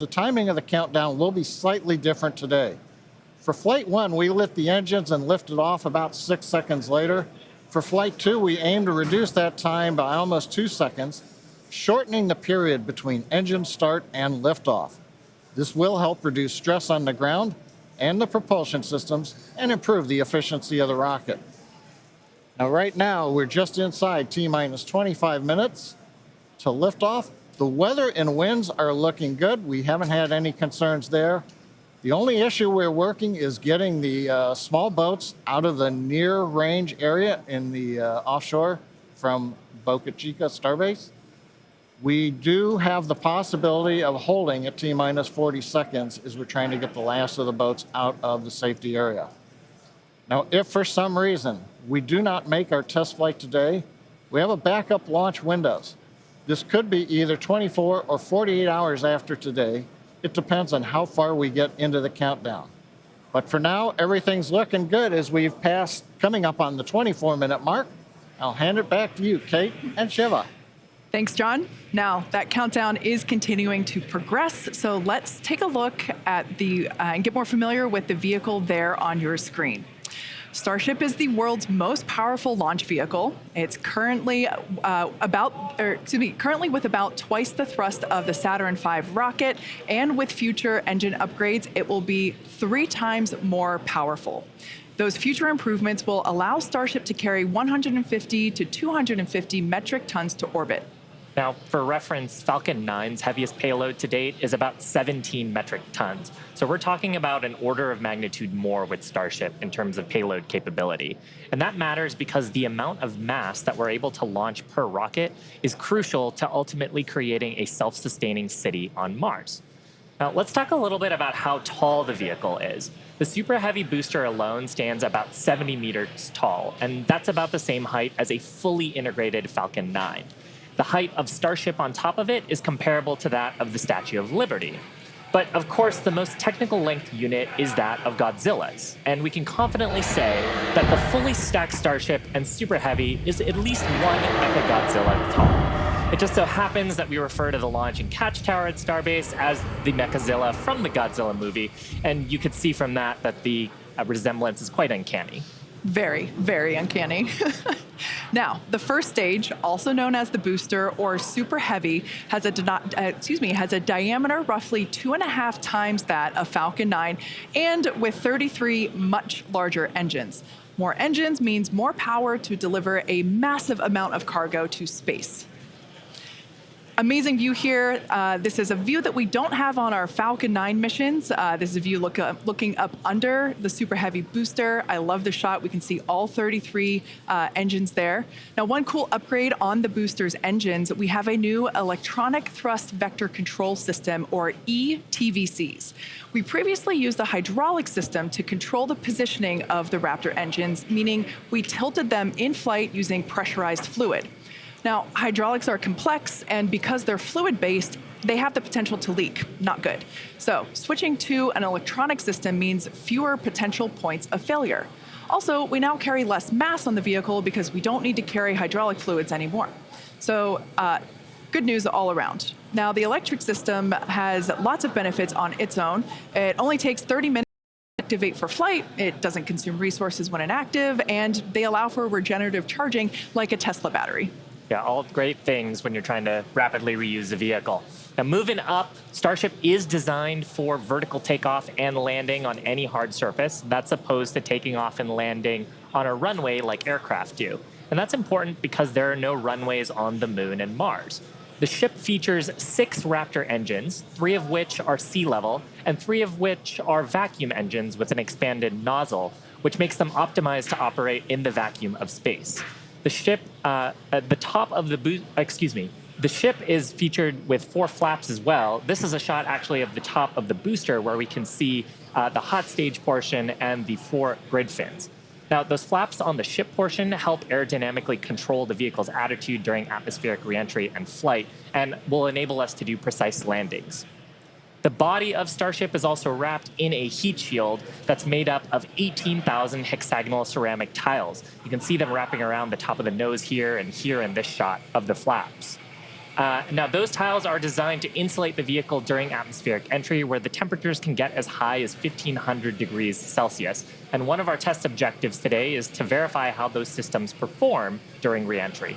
The timing of the countdown will be slightly different today. For Flight 1, we lit the engines and lifted off about 6 seconds later. For Flight 2, we aim to reduce that time by almost 2 seconds, shortening the period between engine start and liftoff. This will help reduce stress on the ground and the propulsion systems and improve the efficiency of the rocket. Now, right now, we're just inside T-minus 25 minutes to liftoff. The weather and winds are looking good. We haven't had any concerns there. The only issue we're working is getting the small boats out of the near range area in the offshore from Boca Chica Starbase. We do have the possibility of holding at T-minus 40 seconds as we're trying to get the last of the boats out of the safety area. Now, if for some reason we do not make our test flight today, we have a backup launch windows. This could be either 24 or 48 hours after today. It depends on how far we get into the countdown. But for now, everything's looking good as we've passed, coming up on the 24-minute mark. I'll hand it back to you, Kate and Shiva. Thanks, John. Now, that countdown is continuing to progress, so let's take a look at and get more familiar with the vehicle there on your screen. Starship is the world's most powerful launch vehicle. It's currently currently with about twice the thrust of the Saturn V rocket, and with future engine upgrades, it will be 3 times more powerful. Those future improvements will allow Starship to carry 150 to 250 metric tons to orbit. Now, for reference, Falcon 9's heaviest payload to date is about 17 metric tons. So we're talking about an order of magnitude more with Starship in terms of payload capability. And that matters because the amount of mass that we're able to launch per rocket is crucial to ultimately creating a self-sustaining city on Mars. Now, let's talk a little bit about how tall the vehicle is. The Super Heavy booster alone stands about 70 meters tall, and that's about the same height as a fully integrated Falcon 9. The height of Starship on top of it is comparable to that of the Statue of Liberty. But of course, the most technical length unit is that of Godzilla's, and we can confidently say that the fully stacked Starship and Super Heavy is at least 1 Mechagodzilla tall. It just so happens that we refer to the launch and catch tower at Starbase as the Mechazilla from the Godzilla movie, and you could see from that that the resemblance is quite uncanny. Very, very uncanny. Now, the first stage, also known as the booster or Super Heavy, has a diameter roughly 2.5 times that of Falcon 9, and with 33 much larger engines. More engines means more power to deliver a massive amount of cargo to space. Amazing view here. This is a view that we don't have on our Falcon 9 missions. This is a view looking up under the Super Heavy booster. I love the shot. We can see all 33 engines there. Now, one cool upgrade on the booster's engines, we have a new electronic thrust vector control system, or ETVCs. We previously used the hydraulic system to control the positioning of the Raptor engines, meaning we tilted them in flight using pressurized fluid. Now, hydraulics are complex, and because they're fluid-based, they have the potential to leak. Not good. So switching to an electronic system means fewer potential points of failure. Also, we now carry less mass on the vehicle because we don't need to carry hydraulic fluids anymore. So good news all around. Now, the electric system has lots of benefits on its own. It only takes 30 minutes to activate for flight. It doesn't consume resources when inactive, and they allow for regenerative charging like a Tesla battery. Yeah, all great things when you're trying to rapidly reuse a vehicle. Now, moving up, Starship is designed for vertical takeoff and landing on any hard surface. That's opposed to taking off and landing on a runway like aircraft do. And that's important because there are no runways on the Moon and Mars. The ship features 6 Raptor engines, 3 of which are sea level, and 3 of which are vacuum engines with an expanded nozzle, which makes them optimized to operate in the vacuum of space. The ship, at the top of the ship is featured with 4 flaps as well. This is a shot actually of the top of the booster where we can see the hot stage portion and the 4 grid fins. Now, those flaps on the ship portion help aerodynamically control the vehicle's attitude during atmospheric reentry and flight, and will enable us to do precise landings. The body of Starship is also wrapped in a heat shield that's made up of 18,000 hexagonal ceramic tiles. You can see them wrapping around the top of the nose here and here in this shot of the flaps. Now, those tiles are designed to insulate the vehicle during atmospheric entry, where the temperatures can get as high as 1,500 degrees Celsius. And one of our test objectives today is to verify how those systems perform during reentry.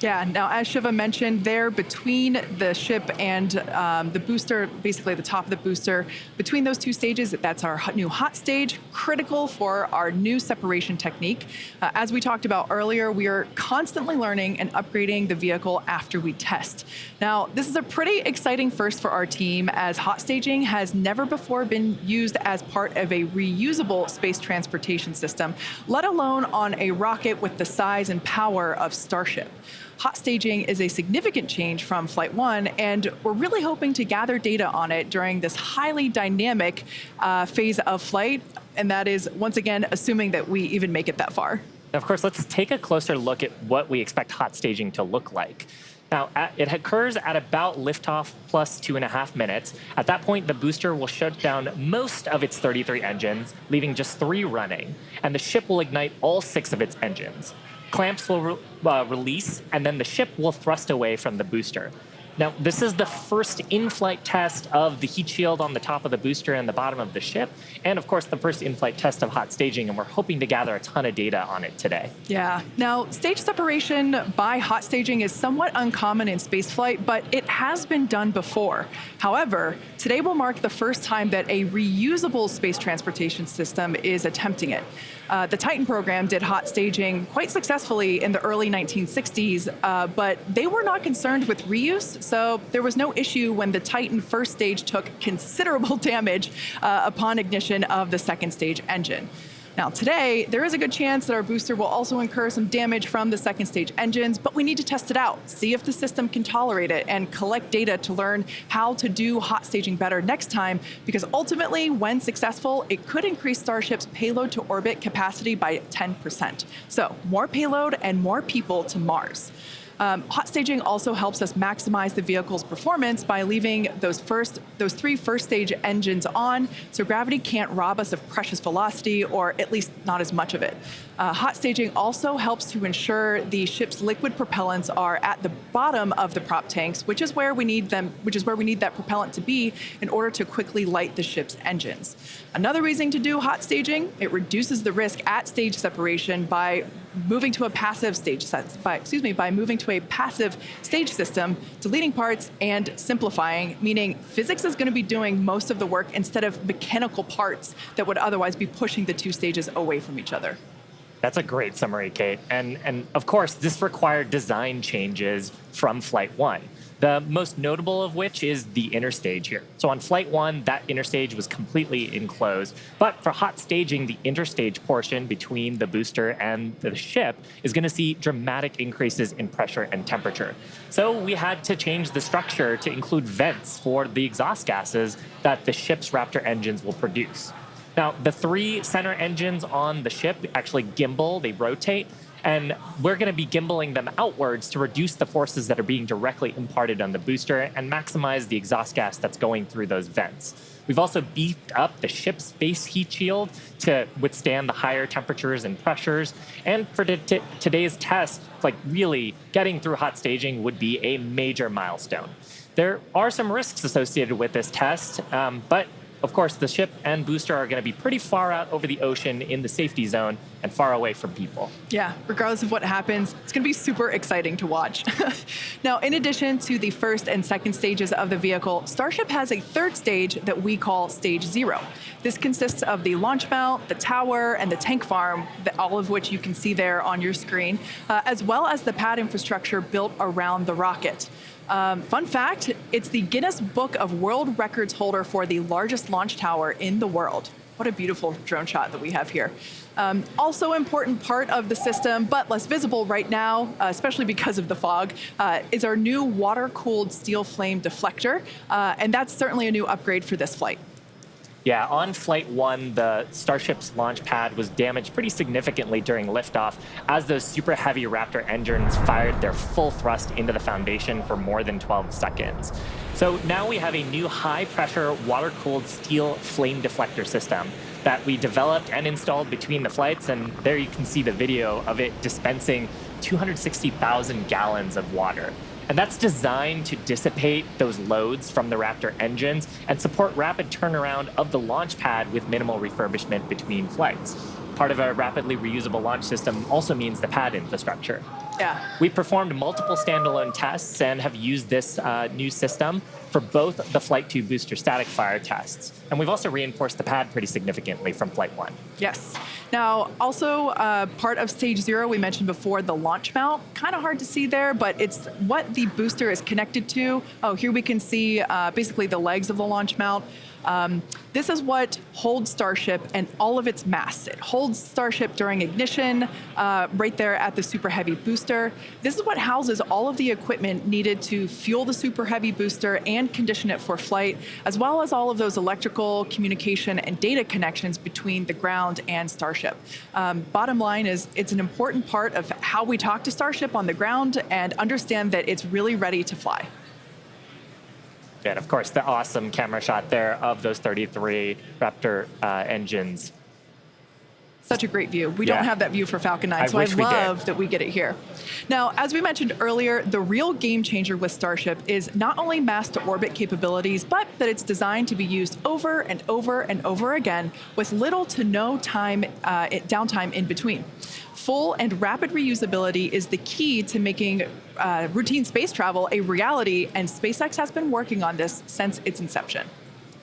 Yeah, now as Shiva mentioned, there between the ship and the booster, basically the top of the booster, between those two stages, that's our new hot stage, critical for our new separation technique. As we talked about earlier, we are constantly learning and upgrading the vehicle after we test. Now, this is a pretty exciting first for our team, as hot staging has never before been used as part of a reusable space transportation system, let alone on a rocket with the size and power of Starship. Hot staging is a significant change from Flight 1, and we're really hoping to gather data on it during this highly dynamic phase of flight, and that is, once again, assuming that we even make it that far. Now, of course, let's take a closer look at what we expect hot staging to look like. Now, it occurs at about liftoff plus 2.5 minutes. At that point, the booster will shut down most of its 33 engines, leaving just 3 running, and the ship will ignite all 6 of its engines. Clamps will release, and then the ship will thrust away from the booster. Now, this is the first in-flight test of the heat shield on the top of the booster and the bottom of the ship, and of course, the first in-flight test of hot staging, and we're hoping to gather a ton of data on it today. Yeah. Now, stage separation by hot staging is somewhat uncommon in spaceflight, but it has been done before. However, today will mark the first time that a reusable space transportation system is attempting it. The Titan program did hot staging quite successfully in the early 1960s, but they were not concerned with reuse, so there was no issue when the Titan first stage took considerable damage upon ignition of the second stage engine. Now today, there is a good chance that our booster will also incur some damage from the second stage engines, but we need to test it out, see if the system can tolerate it, and collect data to learn how to do hot staging better next time, because ultimately, when successful, it could increase Starship's payload to orbit capacity by 10%. So more payload and more people to Mars. Hot staging also helps us maximize the vehicle's performance by leaving those 3 first stage engines on, so gravity can't rob us of precious velocity, or at least not as much of it. Hot staging also helps to ensure the ship's liquid propellants are at the bottom of the prop tanks, which is where we need that propellant to be in order to quickly light the ship's engines. Another reason to do hot staging, it reduces the risk at stage separation by moving to a passive stage system, deleting parts and simplifying, meaning physics is going to be doing most of the work instead of mechanical parts that would otherwise be pushing the 2 stages away from each other. That's a great summary, Kate. And of course, this required design changes from Flight 1. The most notable of which is the interstage here. So on Flight 1, that interstage was completely enclosed. But for hot staging, the interstage portion between the booster and the ship is going to see dramatic increases in pressure and temperature. So we had to change the structure to include vents for the exhaust gases that the ship's Raptor engines will produce. Now, the 3 center engines on the ship actually gimbal, they rotate, and we're going to be gimbaling them outwards to reduce the forces that are being directly imparted on the booster and maximize the exhaust gas that's going through those vents. We've also beefed up the ship's base heat shield to withstand the higher temperatures and pressures. And for today's test, like really getting through hot staging would be a major milestone. There are some risks associated with this test, but of course, the ship and booster are going to be pretty far out over the ocean in the safety zone and far away from people. Yeah, regardless of what happens, it's going to be super exciting to watch. Now, in addition to the first and second stages of the vehicle, Starship has a third stage that we call Stage 0. This consists of the launch mount, the tower, and the tank farm, all of which you can see there on your screen, as well as the pad infrastructure built around the rocket. Fun fact, it's the Guinness Book of World Records holder for the largest launch tower in the world. What a beautiful drone shot that we have here. Also important part of the system, but less visible right now, especially because of the fog, is our new water-cooled steel flame deflector, and that's certainly a new upgrade for this flight. Yeah, on Flight 1, the Starship's launch pad was damaged pretty significantly during liftoff as those super heavy Raptor engines fired their full thrust into the foundation for more than 12 seconds. So now we have a new high-pressure, water-cooled steel flame deflector system that we developed and installed between the flights, and there you can see the video of it dispensing 260,000 gallons of water. And that's designed to dissipate those loads from the Raptor engines and support rapid turnaround of the launch pad with minimal refurbishment between flights. Part of a rapidly reusable launch system also means the pad infrastructure. Yeah. We performed multiple standalone tests and have used this new system for both the Flight 2 booster static fire tests. And we've also reinforced the pad pretty significantly from Flight 1. Yes. Now, also part of stage 0, we mentioned before, the launch mount. Kind of hard to see there, but it's what the booster is connected to. Oh, here we can see basically the legs of the launch mount. This is what holds Starship and all of its mass. It holds Starship during ignition, right there at the Super Heavy booster. This is what houses all of the equipment needed to fuel the Super Heavy booster and condition it for flight, as well as all of those electrical, communication, and data connections between the ground and Starship. Bottom line is, it's an important part of how we talk to Starship on the ground and understand that it's really ready to fly. And of course, the awesome camera shot there of those 33 Raptor engines. Such a great view. We don't have that view for Falcon 9, so I love that we get it here. Now, as we mentioned earlier, the real game changer with Starship is not only mass to orbit capabilities, but that it's designed to be used over and over and over again with little to no downtime in between. Full and rapid reusability is the key to making routine space travel a reality, and SpaceX has been working on this since its inception.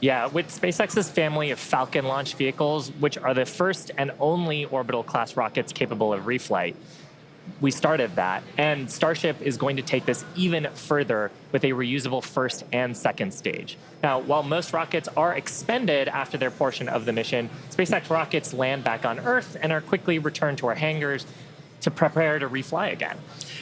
Yeah, with SpaceX's family of Falcon launch vehicles, which are the first and only orbital class rockets capable of reflight, we started that. And Starship is going to take this even further with a reusable first and second stage. Now, while most rockets are expended after their portion of the mission, SpaceX rockets land back on Earth and are quickly returned to our hangars to prepare to refly again.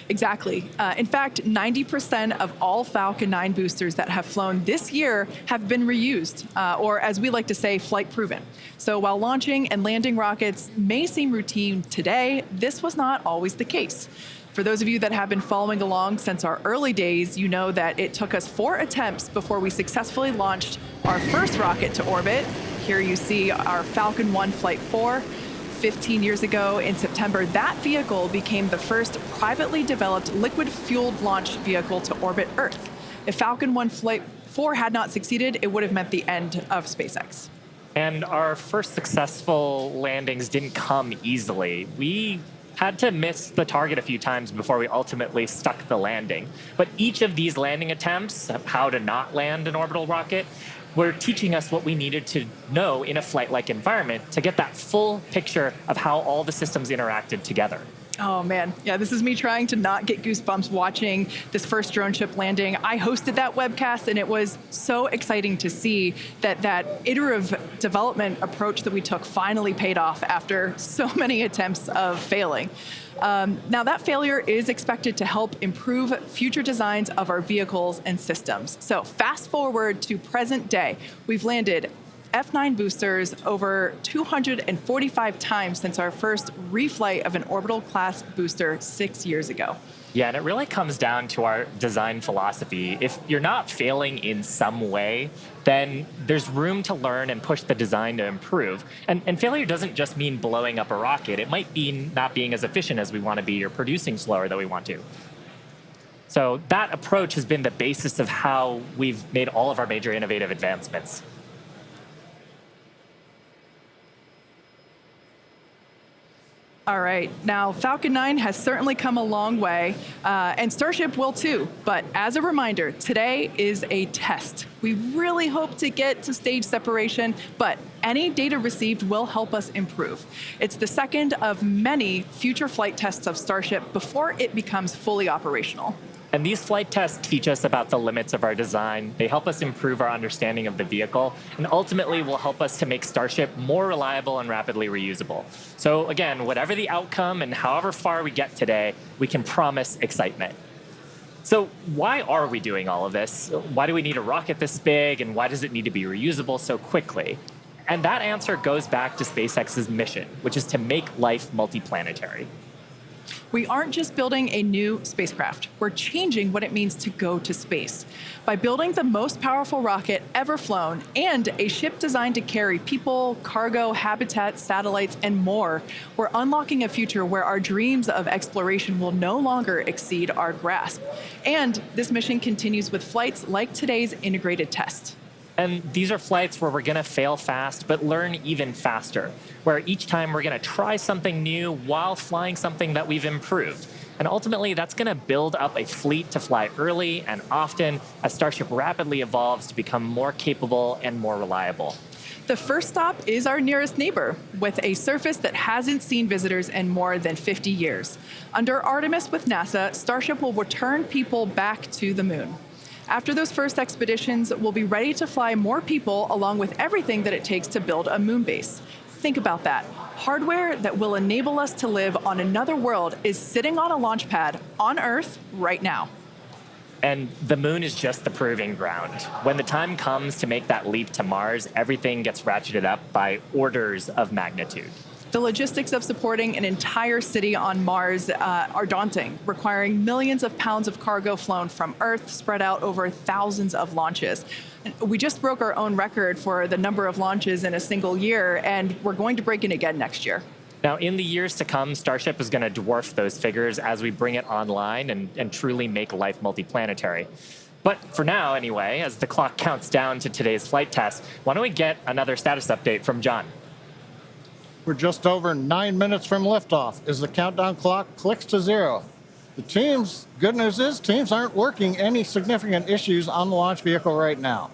Exactly. In fact, 90% of all Falcon 9 boosters that have flown this year have been reused, or as we like to say, flight proven. So while launching and landing rockets may seem routine today, this was not always the case. For those of you that have been following along since our early days, you know that it took us 4 attempts before we successfully launched our first rocket to orbit. Here you see our Falcon 1 Flight 4. 15 years ago in September, that vehicle became the first privately developed liquid-fueled launch vehicle to orbit Earth. If Falcon 1 Flight 4 had not succeeded, it would have meant the end of SpaceX. And our first successful landings didn't come easily. We had to miss the target a few times before we ultimately stuck the landing. But each of these landing attempts, how to not land an orbital rocket, were teaching us what we needed to know in a flight-like environment to get that full picture of how all the systems interacted together. Oh man, yeah, this is me trying to not get goosebumps watching this first drone ship landing. I hosted that webcast, and it was so exciting to see that iterative development approach that we took finally paid off after so many attempts of failing. Now that failure is expected to help improve future designs of our vehicles and systems. So fast forward to present day, we've landed F9 boosters over 245 times since our first reflight of an orbital class booster 6 years ago. Yeah, and it really comes down to our design philosophy. If you're not failing in some way, then there's room to learn and push the design to improve. And failure doesn't just mean blowing up a rocket. It might be not being as efficient as we want to be or producing slower than we want to. So that approach has been the basis of how we've made all of our major innovative advancements. All right, now Falcon 9 has certainly come a long way, and Starship will too. But as a reminder, today is a test. We really hope to get to stage separation, but any data received will help us improve. It's the second of many future flight tests of Starship before it becomes fully operational. And these flight tests teach us about the limits of our design. They help us improve our understanding of the vehicle, and ultimately will help us to make Starship more reliable and rapidly reusable. So again, whatever the outcome and however far we get today, we can promise excitement. So why are we doing all of this? Why do we need a rocket this big, and why does it need to be reusable so quickly? And that answer goes back to SpaceX's mission, which is to make life multiplanetary. We aren't just building a new spacecraft, we're changing what it means to go to space. By building the most powerful rocket ever flown and a ship designed to carry people, cargo, habitats, satellites, and more, we're unlocking a future where our dreams of exploration will no longer exceed our grasp. And this mission continues with flights like today's integrated test. And these are flights where we're going to fail fast, but learn even faster, where each time we're going to try something new while flying something that we've improved. And ultimately, that's going to build up a fleet to fly early and often as Starship rapidly evolves to become more capable and more reliable. The first stop is our nearest neighbor, with a surface that hasn't seen visitors in more than 50 years. Under Artemis with NASA, Starship will return people back to the moon. After those first expeditions, we'll be ready to fly more people along with everything that it takes to build a moon base. Think about that. Hardware that will enable us to live on another world is sitting on a launch pad on Earth right now. And the moon is just the proving ground. When the time comes to make that leap to Mars, everything gets ratcheted up by orders of magnitude. The logistics of supporting an entire city on Mars are daunting, requiring millions of pounds of cargo flown from Earth spread out over thousands of launches. We just broke our own record for the number of launches in a single year, and we're going to break it again next year. Now, in the years to come, Starship is going to dwarf those figures as we bring it online and truly make life multiplanetary. But for now, anyway, as the clock counts down to today's flight test, why don't we get another status update from John? We're just over 9 minutes from liftoff as the countdown clock clicks to 0. Good news is teams aren't working any significant issues on the launch vehicle right now.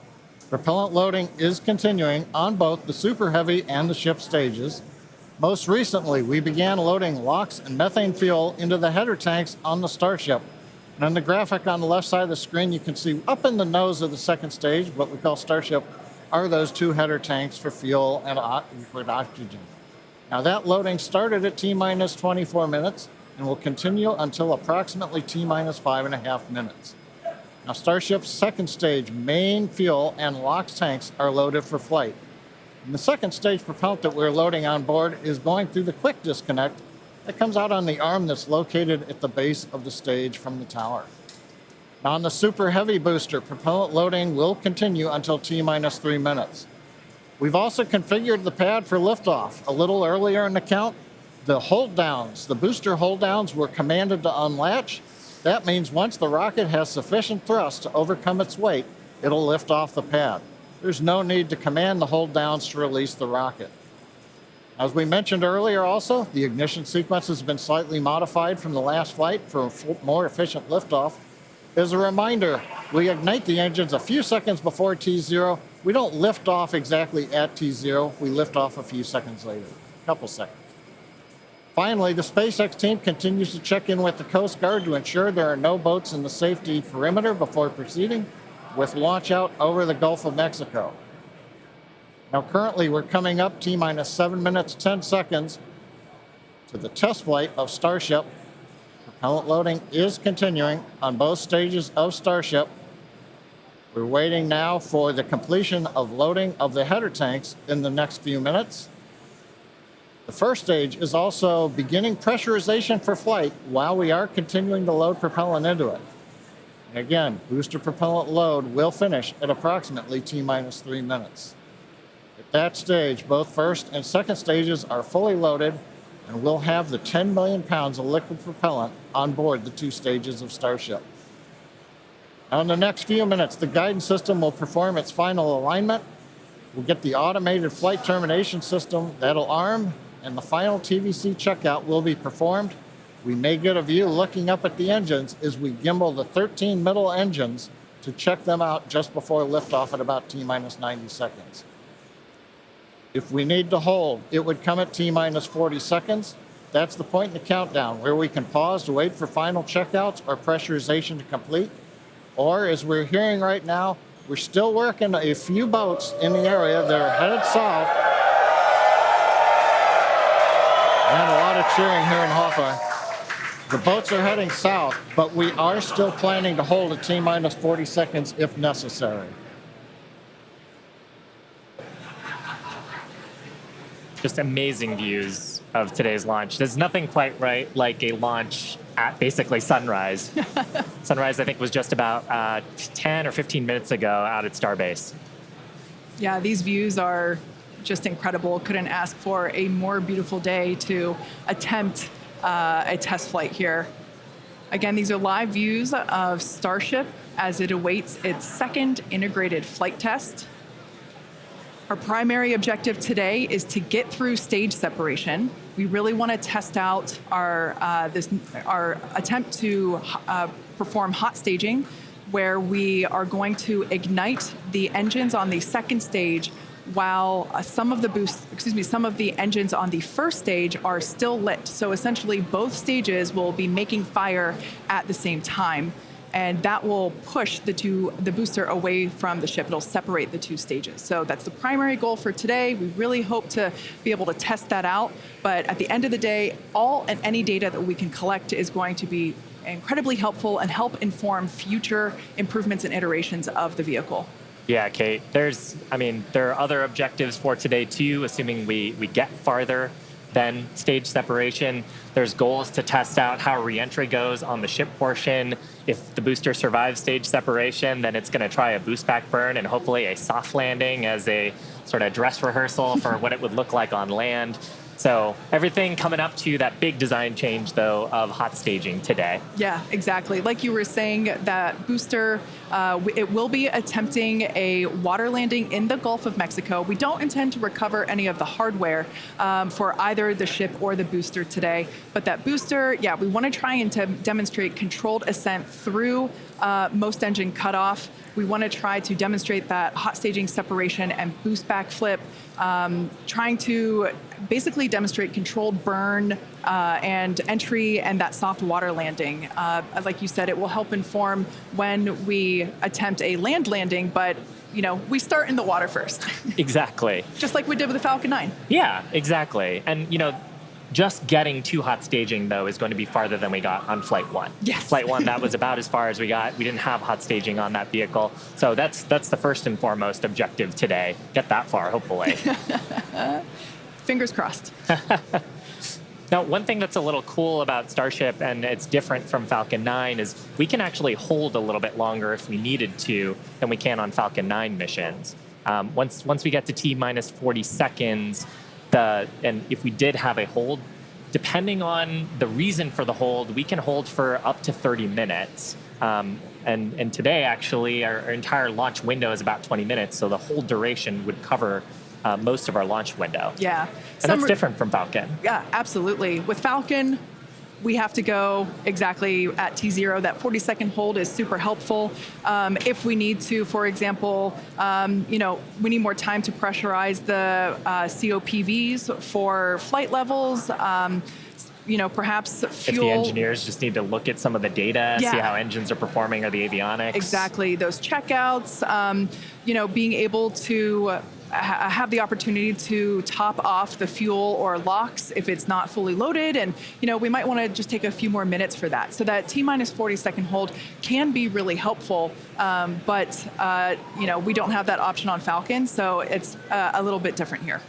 Propellant loading is continuing on both the Super Heavy and the ship stages. Most recently, we began loading LOX and methane fuel into the header tanks on the Starship. And on the graphic on the left side of the screen, you can see up in the nose of the second stage, what we call Starship, are those 2 header tanks for fuel and liquid oxygen. Now that loading started at T-minus 24 minutes and will continue until approximately T-minus 5.5 minutes. Now Starship's second stage main fuel and LOX tanks are loaded for flight. And the second stage propellant that we're loading on board is going through the quick disconnect that comes out on the arm that's located at the base of the stage from the tower. Now on the Super Heavy booster, propellant loading will continue until T-minus 3 minutes. We've also configured the pad for liftoff. A little earlier in the count, the booster hold downs were commanded to unlatch. That means once the rocket has sufficient thrust to overcome its weight, it'll lift off the pad. There's no need to command the hold downs to release the rocket. As we mentioned earlier also, the ignition sequence has been slightly modified from the last flight for more efficient liftoff. As a reminder, we ignite the engines a few seconds before T0. We don't lift off exactly at T0. We lift off a few seconds later, a couple seconds. Finally, the SpaceX team continues to check in with the Coast Guard to ensure there are no boats in the safety perimeter before proceeding with launch out over the Gulf of Mexico. Now, currently, we're coming up T-minus 7 minutes, 10 seconds to the test flight of Starship. Propellant loading is continuing on both stages of Starship. We're waiting now for the completion of loading of the header tanks in the next few minutes. The first stage is also beginning pressurization for flight while we are continuing to load propellant into it. And again, booster propellant load will finish at approximately T-minus 3 minutes. At that stage, both first and second stages are fully loaded, and we'll have the 10 million pounds of liquid propellant on board the 2 stages of Starship. Now, in the next few minutes, the guidance system will perform its final alignment. We'll get the automated flight termination system that'll arm, and the final TVC checkout will be performed. We may get a view looking up at the engines as we gimbal the 13 middle engines to check them out just before liftoff at about T-minus 90 seconds. If we need to hold, it would come at T-minus 40 seconds. That's the point in the countdown where we can pause to wait for final checkouts or pressurization to complete. Or, as we're hearing right now, we're still working a few boats in the area that are headed south. And a lot of cheering here in Hawthorne. The boats are heading south, but we are still planning to hold at T-minus 40 seconds if necessary. Just amazing views of today's launch. There's nothing quite like a launch at basically sunrise. Sunrise, I think, was just about 10 or 15 minutes ago out at Starbase. Yeah, these views are just incredible. Couldn't ask for a more beautiful day to attempt a test flight here. Again, these are live views of Starship as it awaits its second integrated flight test. Our primary objective today is to get through stage separation. We really want to test out our attempt to perform hot staging, where we are going to ignite the engines on the second stage while some of the engines on the first stage are still lit. So essentially both stages will be making fire at the same time, and that will push the booster away from the ship. It'll separate the two stages. So that's the primary goal for today. We really hope to be able to test that out, but at the end of the day, all and any data that we can collect is going to be incredibly helpful and help inform future improvements and iterations of the vehicle. Yeah, Kate, there are other objectives for today too, assuming we get farther than stage separation. There's goals to test out how reentry goes on the ship portion. If the booster survives stage separation, then it's going to try a boost back burn and hopefully a soft landing as a sort of dress rehearsal for what it would look like on land. So everything coming up to that big design change, though, of hot staging today. Yeah, exactly. Like you were saying, that booster, it will be attempting a water landing in the Gulf of Mexico. We don't intend to recover any of the hardware for either the ship or the booster today. But that booster, yeah, we want to try and demonstrate controlled ascent through most engine cutoff. We want to try to demonstrate that hot staging separation and boost back flip, trying to basically demonstrate controlled burn and entry and that soft water landing. Like you said, it will help inform when we attempt a land landing, but we start in the water first. Exactly. Just like we did with the Falcon 9. Yeah, exactly. And, just getting to hot staging, though, is going to be farther than we got on Flight 1. Yes. Flight 1, that was about as far as we got. We didn't have hot staging on that vehicle. So that's the first and foremost objective today. Get that far, hopefully. Fingers crossed. Now, one thing that's a little cool about Starship, and it's different from Falcon 9, is we can actually hold a little bit longer if we needed to than we can on Falcon 9 missions. Once we get to T-minus 40 seconds, and if we did have a hold, depending on the reason for the hold, we can hold for up to 30 minutes. And today, actually, our entire launch window is about 20 minutes, so the hold duration would cover most of our launch window. Yeah. And that's different from Falcon. Yeah, absolutely. With Falcon, we have to go exactly at T0. That 40-second hold is super helpful. If we need to, for example, we need more time to pressurize the COPVs for flight levels. Perhaps fuel. If the engineers just need to look at some of the data, see how engines are performing or the avionics. Exactly. Those checkouts, being able to have the opportunity to top off the fuel or LOX if it's not fully loaded. And, we might want to just take a few more minutes for that. So that T-minus 40-second hold can be really helpful. But we don't have that option on Falcon. So it's a little bit different here.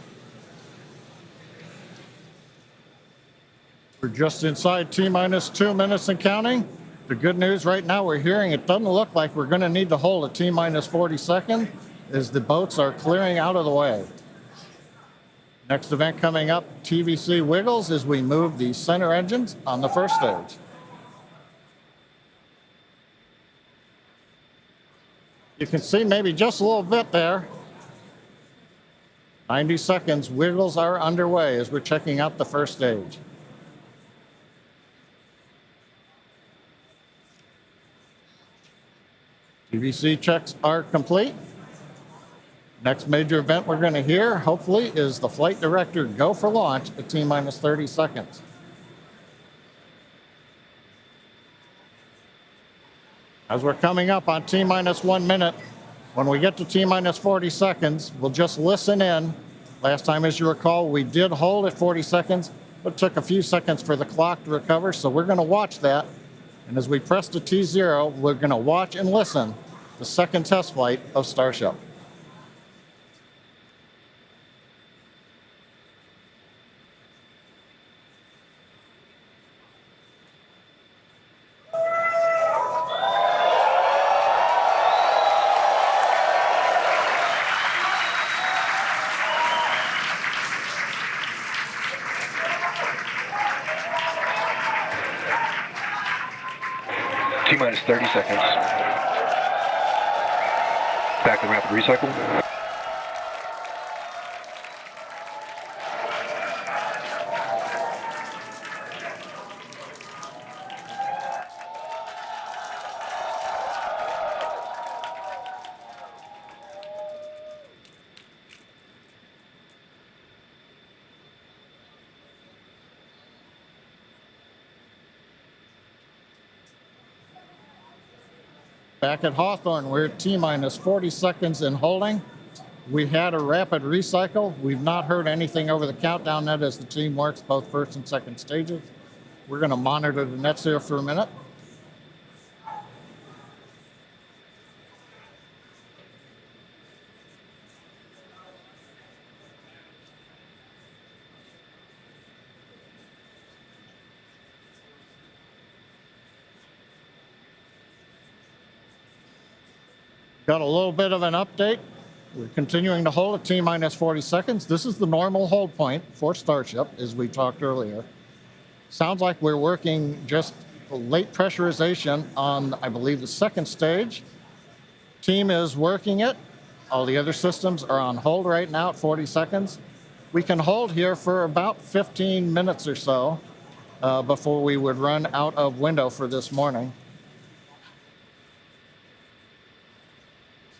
We're just inside T-minus 2 minutes and counting. The good news right now we're hearing it doesn't look like we're going to need to hold a T-minus 40 second as the boats are clearing out of the way. Next event coming up, TVC wiggles as we move the center engines on the first stage. You can see maybe just a little bit there. 90 seconds, wiggles are underway as we're checking out the first stage. TVC checks are complete. Next major event we're going to hear, hopefully, is the flight director go for launch at T-minus 30 seconds. As we're coming up on T-minus 1 minute, when we get to T-minus 40 seconds, we'll just listen in. Last time, as you recall, we did hold at 40 seconds, but it took a few seconds for the clock to recover, so we're going to watch that. And as we press to T0, we're going to watch and listen the second test flight of Starship. T-minus 30 seconds. Back to rapid recycle. Back at Hawthorne, we're at T-minus 40 seconds in holding. We had a rapid recycle. We've not heard anything over the countdown net as the team works both first and second stages. We're going to monitor the nets here for a minute. Got a little bit of an update. We're continuing to hold at T-minus 40 seconds. This is the normal hold point for Starship, as we talked earlier. Sounds like we're working just late pressurization on, I believe, the second stage. Team is working it. All the other systems are on hold right now at 40 seconds. We can hold here for about 15 minutes or so before we would run out of window for this morning.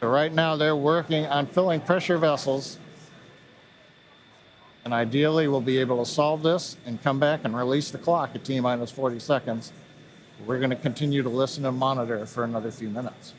So right now they're working on filling pressure vessels. And ideally we'll be able to solve this and come back and release the clock at T-minus 40 seconds. We're going to continue to listen and monitor for another few minutes.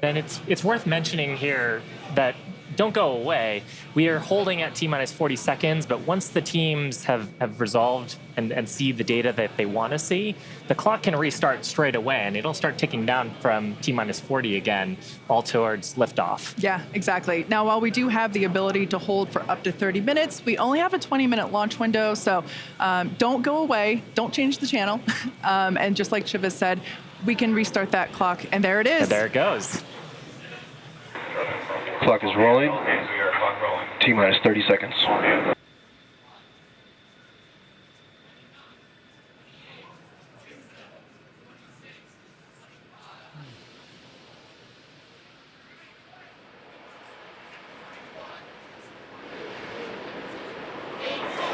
And it's worth mentioning here that don't go away. We are holding at T-minus 40 seconds, but once the teams have resolved and see the data that they want to see, the clock can restart straight away, and it'll start ticking down from T-minus 40 again, all towards liftoff. Yeah, exactly. Now, while we do have the ability to hold for up to 30 minutes, we only have a 20-minute launch window, so don't go away, don't change the channel. And just like Shiva said, we can restart that clock, and there it is. And there it goes. Clock is rolling. T-minus 30 seconds.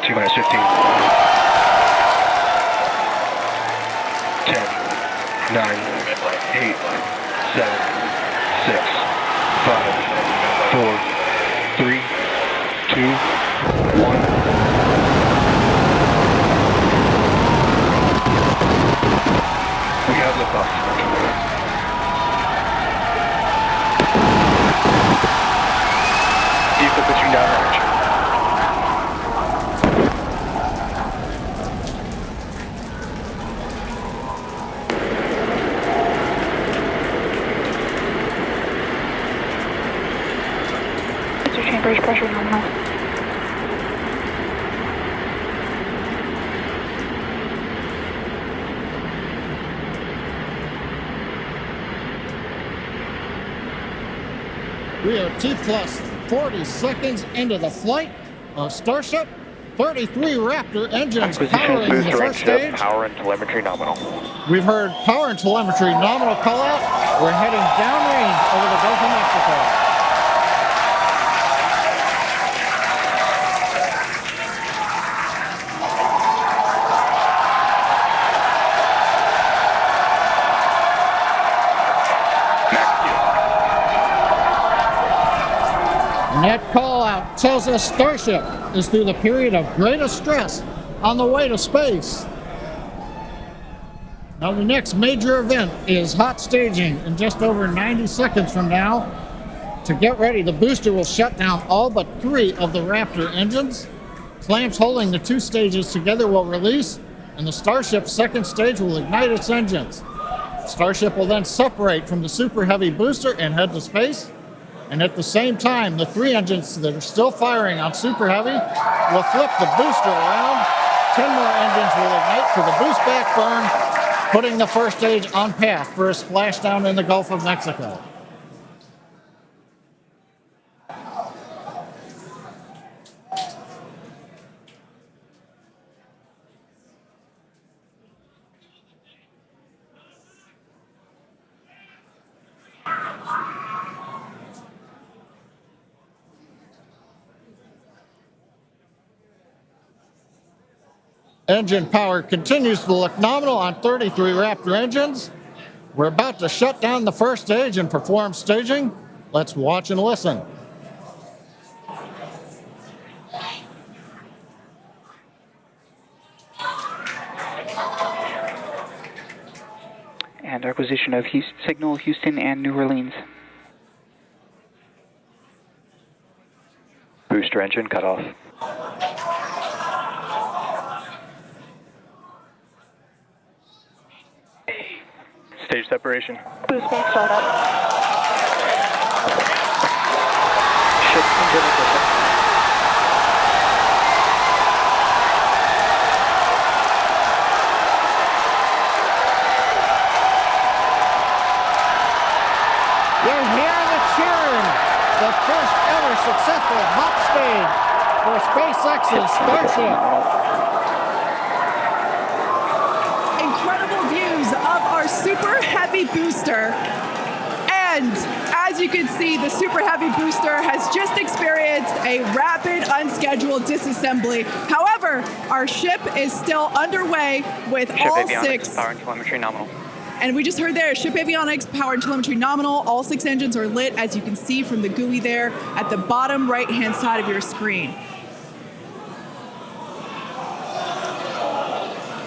T-minus 15. 10, 9, 8, 7, 6, 5, 4, 3, 2, 1. We have liftoff. Vehicle pitching downrange. Chambers pressure nominal. We are T-plus 40 seconds into the flight of Starship. 33 Raptor engines powering the first stage. Power and telemetry nominal. We've heard power and telemetry nominal call out. We're heading downrange over the Gulf of Mexico. And that call out tells us Starship is through the period of greatest stress on the way to space. Now the next major event is hot staging in just over 90 seconds from now. To get ready, the booster will shut down all but 3 of the Raptor engines. Clamps holding the 2 stages together will release, and the Starship's second stage will ignite its engines. Starship will then separate from the Super Heavy booster and head to space. And at the same time, the 3 engines that are still firing on Super Heavy will flip the booster around. 10 more engines will ignite for the boost back burn. putting the first stage on path for a splashdown in the Gulf of Mexico. Engine power continues to look nominal on 33 Raptor engines. We're about to shut down the first stage and perform staging. Let's watch and listen. And acquisition of signal Houston and New Orleans. Booster engine cut off. Stage separation. Boost bank startup. Ship engine ignition. You're hearing the cheering. The first ever successful hot stage for SpaceX's Starship. Incredible views of our Super Heavy booster. And as you can see, the Super Heavy booster has just experienced a rapid, unscheduled disassembly. However, our ship is still underway with Ship all avionics, six. power and telemetry nominal. And we just heard there, ship avionics, power and telemetry nominal. All six engines are lit, as you can see from the GUI there at the bottom right-hand side of your screen.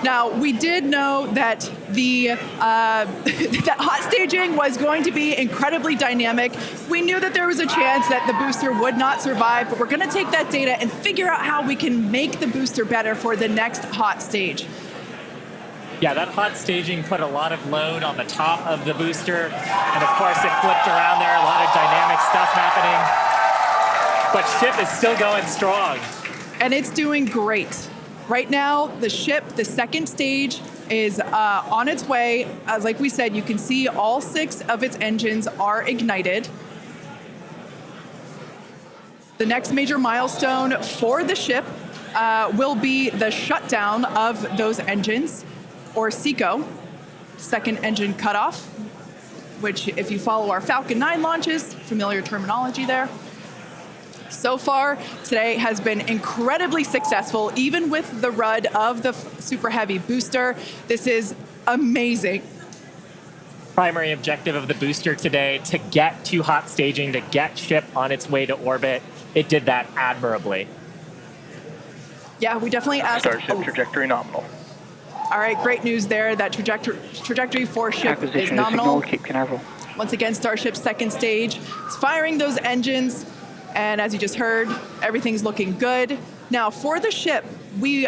Now, we did know that the that hot staging was going to be incredibly dynamic. We knew that there was a chance that the booster would not survive, but we're going to take that data and figure out how we can make the booster better for the next hot stage. Yeah, that hot staging put a lot of load on the top of the booster, and of course it flipped around there, a lot of dynamic stuff happening. But ship is still going strong. And it's doing great. Right now, the ship, the second stage, is on its way. Like we said, you can see all six of its engines are ignited. The next major milestone for the ship will be the shutdown of those engines, or SECO, second engine cutoff, which if you follow our Falcon 9 launches, familiar terminology there. So far, today has been incredibly successful, even with the RUD of the Super Heavy booster. This is amazing. Primary objective of the booster today, to get to hot staging, to get ship on its way to orbit. It did that admirably. Yeah, we definitely asked. Starship trajectory nominal. All right, great news there. That trajectory for ship is Acquisition of nominal. signal Cape Canaveral. Once again, Starship's second stage is firing those engines. And as you just heard, everything's looking good. Now, for the ship, we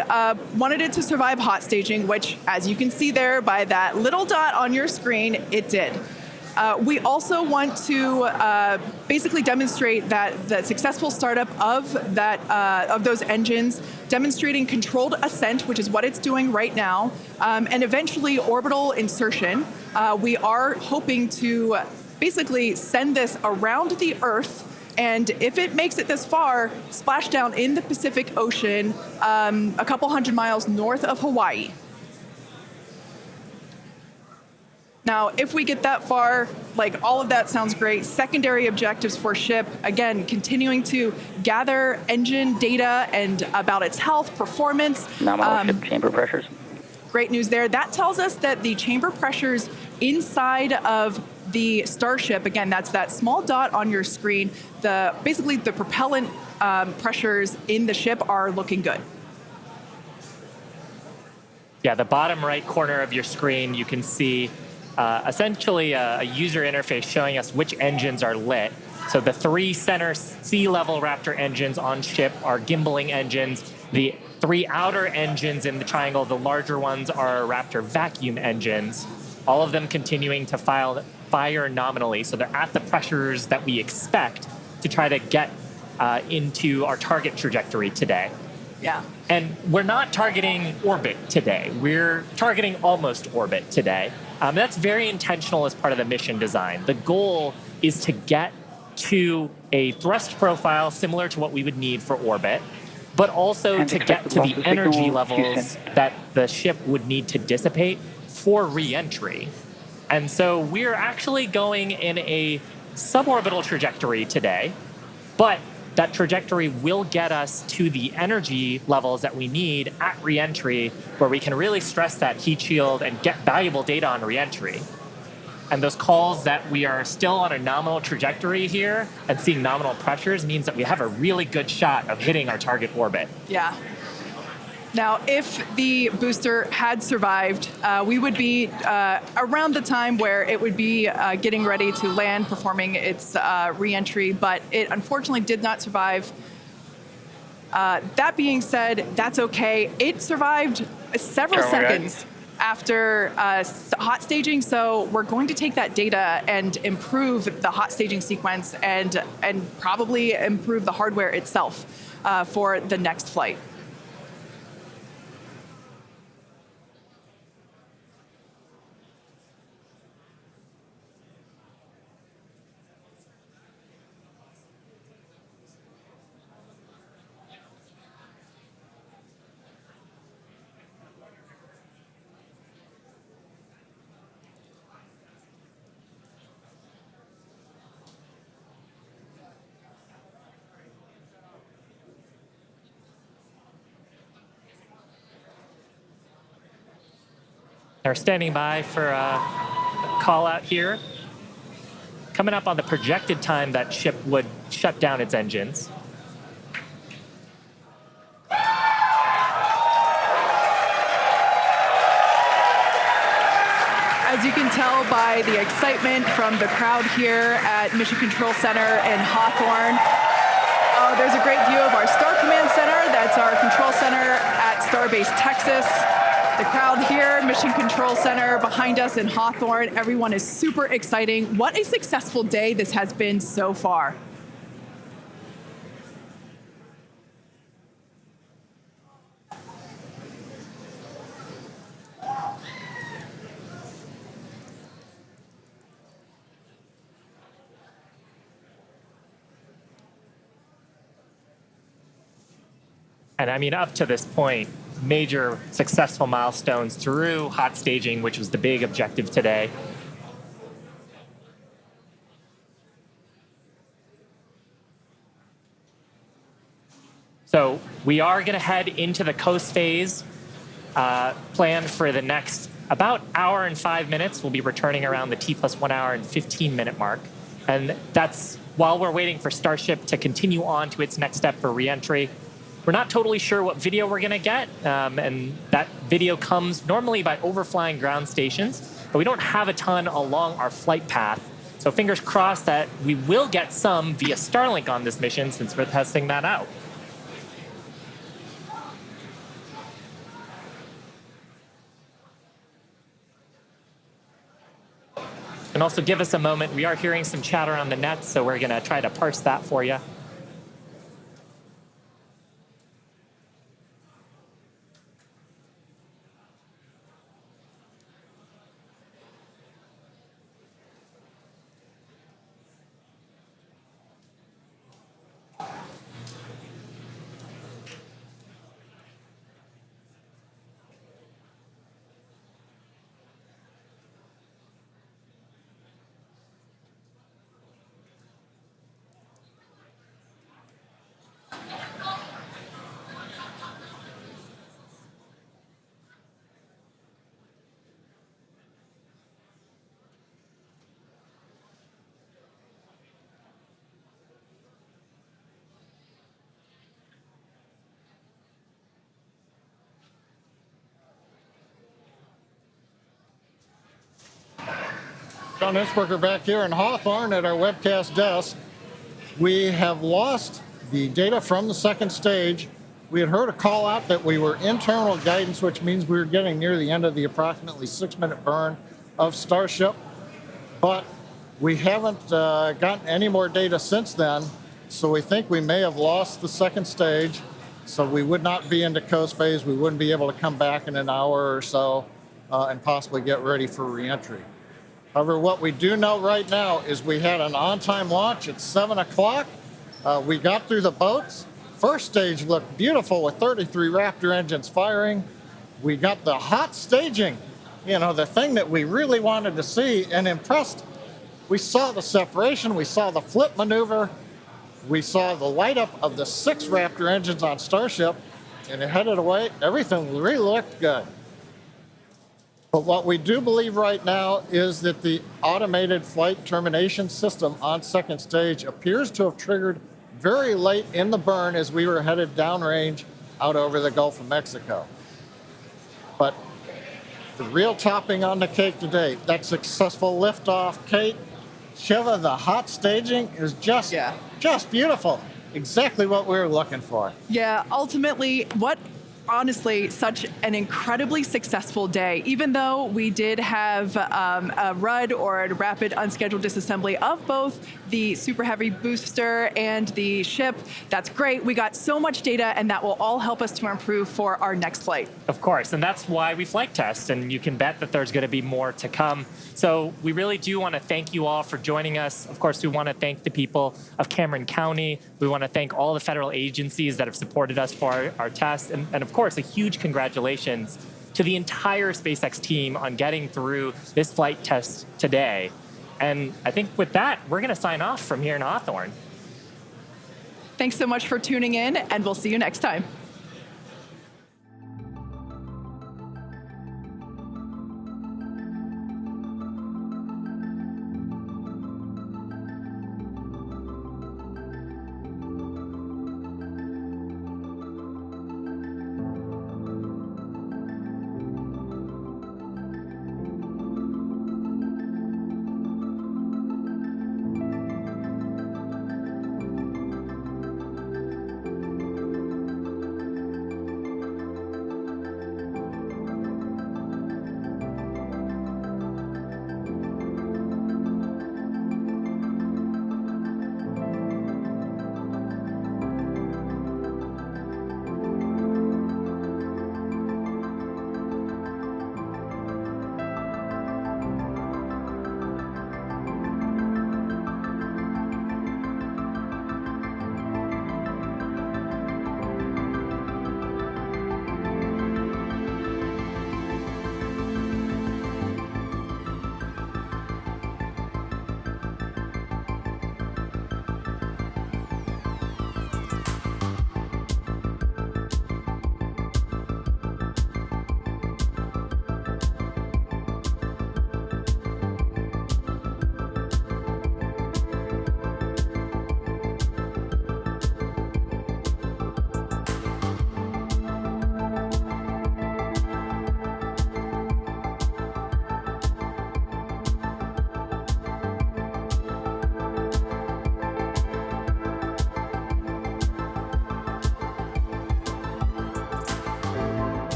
wanted it to survive hot staging, which, as you can see there by that little dot on your screen, it did. We also want to basically demonstrate that the successful startup of those engines, demonstrating controlled ascent, which is what it's doing right now, and eventually orbital insertion. We are hoping to basically send this around the Earth, and if it makes it this far, splash down in the Pacific Ocean, a couple hundred miles north of Hawaii. Now, if we get that far, like all of that sounds great. Secondary objectives for ship, again, continuing to gather engine data and about its health, performance. Nominal ship chamber pressures. Great news there. That tells us that the chamber pressures inside of the Starship, again, that's that small dot on your screen, basically the propellant pressures in the ship are looking good. Yeah, the bottom right corner of your screen, you can see essentially a user interface showing us which engines are lit. So the three center sea-level Raptor engines on ship are gimbaling engines. The three outer engines in the triangle, the larger ones, are Raptor vacuum engines. All of them continuing to fire nominally. So they're at the pressures that we expect to try to get into our target trajectory today. Yeah. And we're not targeting orbit today. We're targeting almost orbit today. That's very intentional as part of the mission design. The goal is to get to a thrust profile similar to what we would need for orbit, but also And to get expected to loss the of energy signal, levels Houston. that the ship would need to dissipate for re-entry. And so we're actually going in a suborbital trajectory today, but that trajectory will get us to the energy levels that we need at re-entry, where we can really stress that heat shield and get valuable data on re-entry. And those calls that we are still on a nominal trajectory here and seeing nominal pressures means that we have a really good shot of hitting our target orbit. Yeah. Now, if the booster had survived, we would be around the time where it would be getting ready to land, performing its re-entry, but it unfortunately did not survive. That being said, that's okay. It survived several Terminal guide. seconds after hot staging, so we're going to take that data and improve the hot staging sequence and probably improve the hardware itself for the next flight. They're standing by for a call out here. Coming up on the projected time that ship would shut down its engines. As you can tell by the excitement from the crowd here at Mission Control Center in Hawthorne, there's a great view of our Star Command Center. That's our control center at Starbase Texas. The crowd here, Mission Control Center behind us in Hawthorne. Everyone is super exciting. What a successful day this has been so far. And I mean, up to this point, major successful milestones through hot staging, which was the big objective today. So we are going to head into the coast phase, planned for the next about hour and 5 minutes. We'll be returning around the T+1 hour and 15-minute mark. And that's while we're waiting for Starship to continue on to its next step for reentry. We're not totally sure what video we're going to get, and that video comes normally by overflying ground stations, but we don't have a ton along our flight path. So fingers crossed that we will get some via Starlink on this mission since we're testing that out. And also give us a moment. We are hearing some chatter on the net, so we're going to try to parse that for you. John Innsbrucker back here in Hawthorne at our webcast desk. We have lost the data from the second stage. We had heard a call out that we were internal guidance, which means we were getting near the end of the approximately 6-minute burn of Starship. But we haven't gotten any more data since then, so we think we may have lost the second stage. So we would not be into coast phase. We wouldn't be able to come back in an hour or so and possibly get ready for reentry. However, what we do know right now is we had an on-time launch at 7 o'clock. We got through the boats. First stage looked beautiful with 33 Raptor engines firing. We got the hot staging, the thing that we really wanted to see and impressed. We saw the separation, we saw the flip maneuver, we saw the light up of the 6 Raptor engines on Starship, and it headed away. Everything really looked good. But what we do believe right now is that the automated flight termination system on second stage appears to have triggered very late in the burn as we were headed downrange out over the Gulf of Mexico. But the real topping on the cake today, that successful liftoff, Kate, Shiva, the hot staging is just beautiful. Exactly what we were looking for. Yeah, ultimately, honestly, such an incredibly successful day. Even though we did have a RUD, or a rapid unscheduled disassembly, of both the Super Heavy booster and the ship, that's great. We got so much data, and that will all help us to improve for our next flight. Of course, and that's why we flight test, and you can bet that there's going to be more to come. So we really do want to thank you all for joining us. Of course, we want to thank the people of Cameron County. We want to thank all the federal agencies that have supported us for our test. And of course, a huge congratulations to the entire SpaceX team on getting through this flight test today. And I think with that, we're going to sign off from here in Hawthorne. Thanks so much for tuning in, and we'll see you next time.